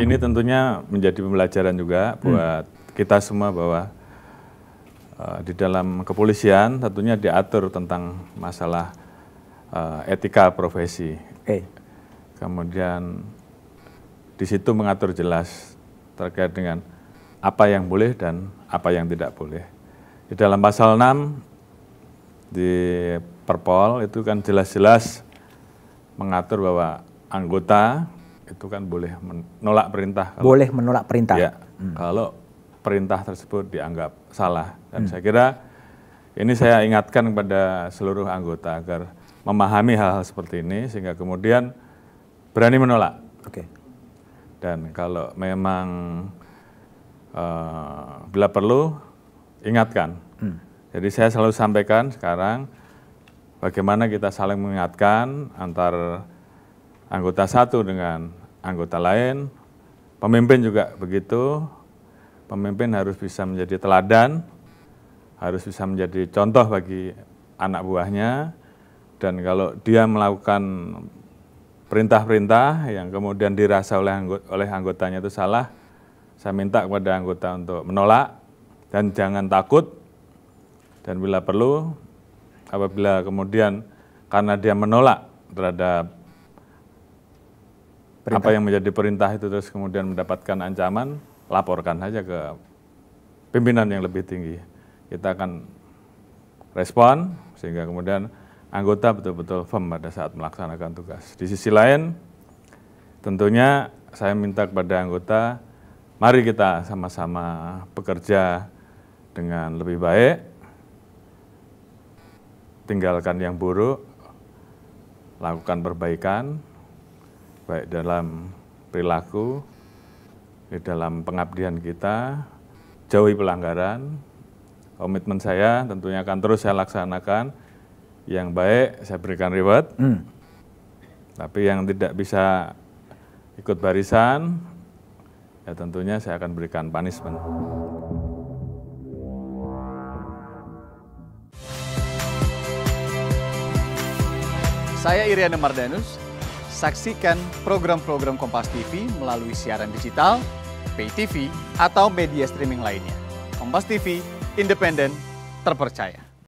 Ini tentunya menjadi pembelajaran juga buat kita semua bahwa di dalam kepolisian tentunya diatur tentang masalah etika profesi. Kemudian di situ mengatur jelas terkait dengan apa yang boleh dan apa yang tidak boleh. Di dalam pasal 6 di Perpol itu kan jelas-jelas mengatur bahwa anggota itu kan boleh menolak perintah. Boleh menolak perintah. Ya, kalau perintah tersebut dianggap salah. Dan saya kira ini saya ingatkan kepada seluruh anggota agar memahami hal-hal seperti ini sehingga kemudian berani menolak. Dan kalau memang bila perlu ingatkan. Jadi saya selalu sampaikan sekarang bagaimana kita saling mengingatkan antar anggota satu dengan anggota lain, pemimpin juga begitu, pemimpin harus bisa menjadi teladan, harus bisa menjadi contoh bagi anak buahnya, dan kalau dia melakukan perintah-perintah yang kemudian dirasa oleh anggotanya itu salah, saya minta kepada anggota untuk menolak dan jangan takut, dan bila perlu, apabila kemudian karena dia menolak terhadap perintah. Apa yang menjadi perintah itu terus kemudian mendapatkan ancaman, laporkan saja ke pimpinan yang lebih tinggi. Kita akan respon sehingga kemudian anggota betul-betul firm pada saat melaksanakan tugas. Di sisi lain, tentunya saya minta kepada anggota, mari kita sama-sama bekerja dengan lebih baik, tinggalkan yang buruk, lakukan perbaikan, baik dalam perilaku, di dalam pengabdian kita, jauhi pelanggaran. Komitmen saya tentunya akan terus saya laksanakan. Yang baik saya berikan reward, tapi yang tidak bisa ikut barisan, ya tentunya saya akan berikan punishment. Saya Iriana Mardanus. Saksikan program-program Kompas TV melalui siaran digital, pay TV, atau media streaming lainnya. Kompas TV, independen, terpercaya.